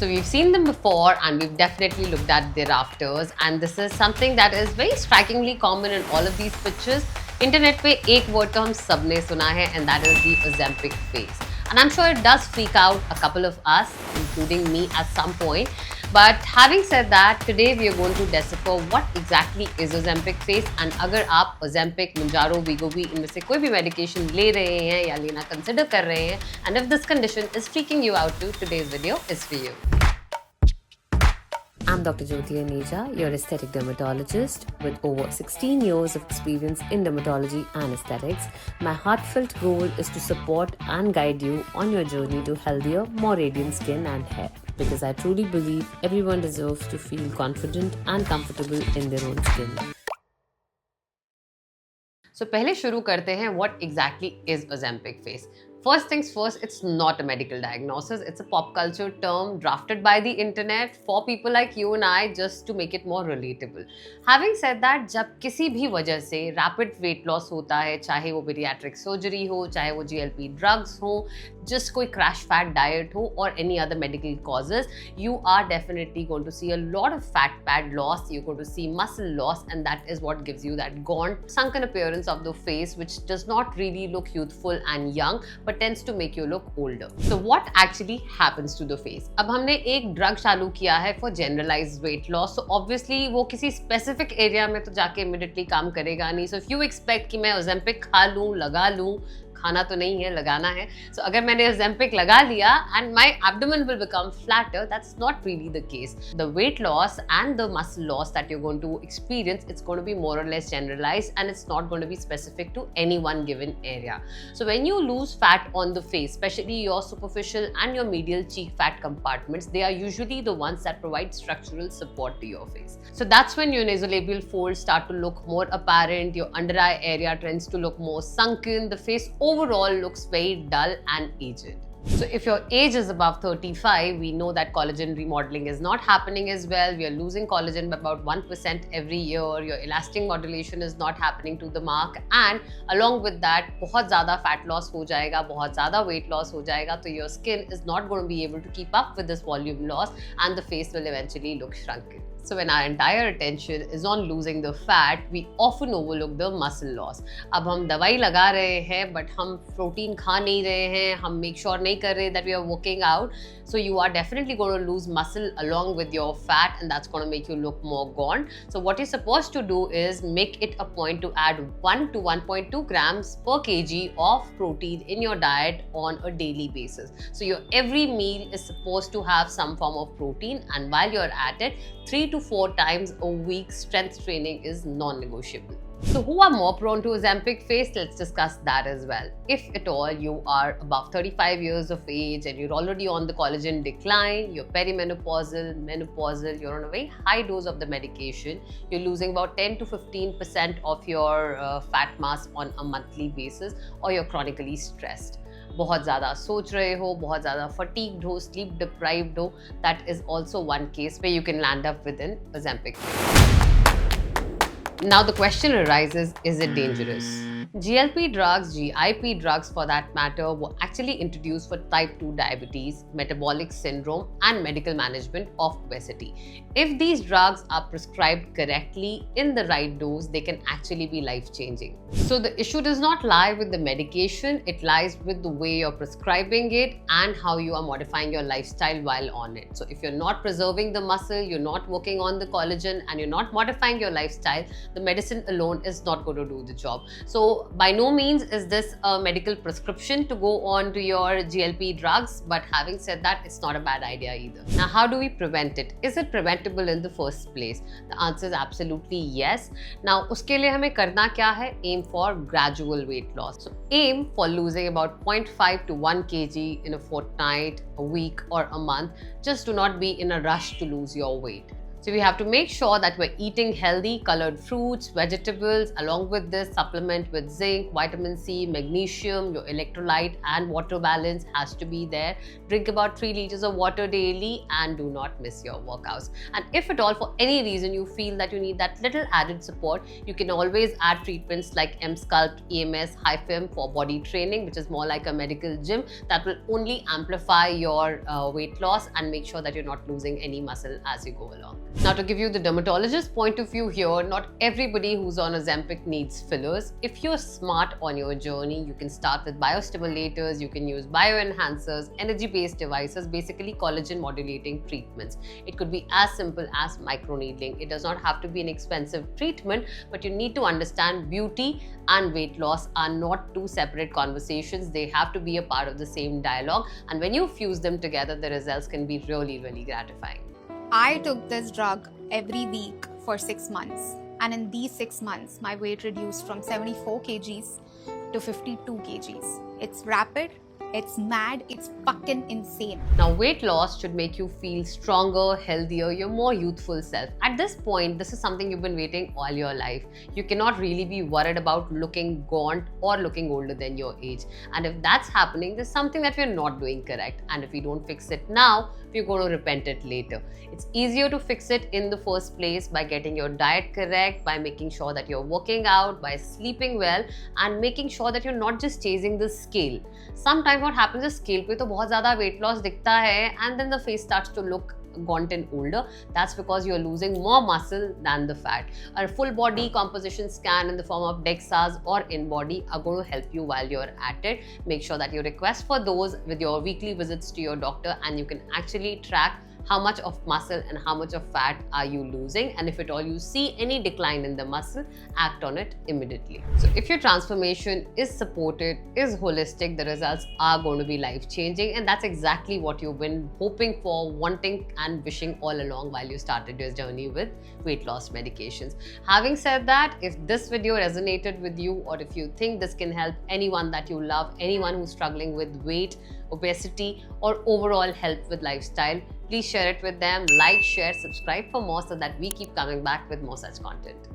So we've seen them before and we've definitely looked at their afters, and this is something that is very strikingly common in all of these pictures. Internet पे एक word तो हम सबने सुना है, and that is the Ozempic face. And I'm sure it does freak out a couple of us, including me at some point. But having said that, today we are going to decipher what exactly is Ozempic face, and अगर आप Ozempic, Mounjaro, Wegovy इनमें से कोई भी medication ले रहे हैं या लेना consider कर रहे हैं, and if this condition is freaking you out too, today's video is for you. I'm Dr. Jyoti Aneja, your aesthetic dermatologist with over 16 years of experience in dermatology and aesthetics. My heartfelt goal is to support and guide you on your journey to healthier, more radiant skin and hair. Because I truly believe everyone deserves to feel confident and comfortable in their own skin. So पहले शुरू करते हैं what exactly is Ozempic face. First things first, it's not a medical diagnosis. It's a pop culture term drafted by the internet for people like you and I just to make it more relatable. Having said that, जब किसी भी वजह से rapid weight loss होता है, चाहे वो bariatric surgery हो, चाहे वो GLP drugs हो, just कोई crash fat diet हो or any other medical causes, you are definitely going to see a lot of fat pad loss. You're going to see muscle loss, and that is what gives you that gaunt, sunken appearance of the face, which does not really look youthful and young, but tends to make you look older. So what actually happens to the face? अब हमने एक drug चालू किया है for generalized weight loss, so obviously वो किसी specific area में तो जाके immediately काम करेगा नहीं. So if you expect कि मैं Ozempic खा लूँ, लगा लूँ, खाना तो नहीं है, लगाना है. So अगर मैंने Ozempic लगा लिया and my abdomen will become flatter, that's not really the case. The weight loss and the muscle loss that you're going to experience, it's going to be more or less generalized, and it's not going to be specific to any one given area. So when you lose fat on the face, especially your superficial and your medial cheek fat compartments, they are usually the ones that provide structural support to your face. So that's when your nasolabial folds start to look more apparent, your under eye area tends to look more sunken, the face overall looks very dull and aged. So if your age is above 35, we know that collagen remodeling is not happening as well. We are losing collagen by about 1% every year. Your elastic modulation is not happening to the mark, and along with that, बहुत ज़्यादा fat loss हो जाएगा, बहुत ज़्यादा weight loss हो जाएगा, तो your skin is not going to be able to keep up with this volume loss, and the face will eventually look shrunken. So when our entire attention is on losing the fat, we often overlook the muscle loss. अब हम दवाई लगा रहे हैं, but हम protein खा नहीं रहे हैं, हम make sure नहीं कर रहे that we are working out. So you are definitely going to lose muscle along with your fat, and that's going to make you look more gaunt. So what you're supposed to do is make it a point to add 1 to 1.2 grams per kg of protein in your diet on a daily basis. So your every meal is supposed to have some form of protein, and while you're at it, 3 to 4 times a week strength training is non-negotiable. So who are more prone to Ozempic face? Let's discuss that as well. If at all you are above 35 years of age and you're already on the collagen decline, you're perimenopausal, menopausal, you're on a very high dose of the medication, you're losing about 10 to 15% of your fat mass on a monthly basis, or you're chronically stressed. बहुत ज़्यादा सोच रहे हो, बहुत ज़्यादा fatigued हो, sleep deprived हो, that is also one case where you can land up with an Ozempic face. Now the question arises, is it dangerous? GLP drugs, GIP drugs for that matter, were actually introduced for type 2 diabetes, metabolic syndrome, and medical management of obesity. If these drugs are prescribed correctly in the right dose, they can actually be life-changing. So the issue does not lie with the medication, it lies with the way you're prescribing it and how you are modifying your lifestyle while on it. So if you're not preserving the muscle, you're not working on the collagen, and you're not modifying your lifestyle, the medicine alone is not going to do the job. So by no means is this a medical prescription to go on to your GLP drugs, but having said that, it's not a bad idea either. Now, how do we prevent it? Is it preventable in the first place? The answer is absolutely yes. Now, उसके लिए हमें करना क्या है? Aim for gradual weight loss. So aim for losing about 0.5 to 1 kg in a fortnight, a week, or a month. Just do not be in a rush to lose your weight. So we have to make sure that we're eating healthy colored fruits, vegetables. Along with this, supplement with zinc, vitamin C, magnesium. Your electrolyte and water balance has to be there. Drink about 3 liters of water daily and do not miss your workouts. And if at all for any reason you feel that you need that little added support, you can always add treatments like M-Sculpt, EMS, HiFM for body training, which is more like a medical gym that will only amplify your weight loss and make sure that you're not losing any muscle as you go along. Now, to give you the dermatologist point of view here, not everybody who's on Ozempic needs fillers. If you're smart on your journey, you can start with biostimulators, you can use bioenhancers, energy-based devices, basically collagen modulating treatments. It could be as simple as microneedling. It does not have to be an expensive treatment, but you need to understand beauty and weight loss are not two separate conversations. They have to be a part of the same dialogue. And when you fuse them together, the results can be really, really gratifying. I took this drug every week for 6 months, and in these 6 months, my weight reduced from 74 kgs to 52 kgs. It's rapid, it's mad, it's fucking insane. Now, weight loss should make you feel stronger, healthier, your more youthful self. At this point, this is something you've been waiting all your life. You cannot really be worried about looking gaunt or looking older than your age. And if that's happening, there's something that we're not doing correct. And if we don't fix it now, we're going to repent it later. It's easier to fix it in the first place by getting your diet correct, by making sure that you're working out, by sleeping well, and making sure that you're not just chasing the scale. Sometimes what happens is scale पे तो बहुत ज़्यादा weight loss दिखता है and then the face starts to look gaunt and older. That's because you're losing more muscle than the fat. A full body composition scan in the form of DEXAs or in-body are going to help you while you're at it. Make sure that you request for those with your weekly visits to your doctor, and you can actually track how much of muscle and how much of fat are you losing, and if at all you see any decline in the muscle, act on it immediately. So if your transformation is supported, is holistic, the results are going to be life-changing, and that's exactly what you've been hoping for, wanting and wishing all along while you started your journey with weight loss medications. Having said that, if this video resonated with you, or if you think this can help anyone that you love, anyone who's struggling with weight, obesity, or overall health with lifestyle, please share it with them. Like, share, subscribe for more so that we keep coming back with more such content.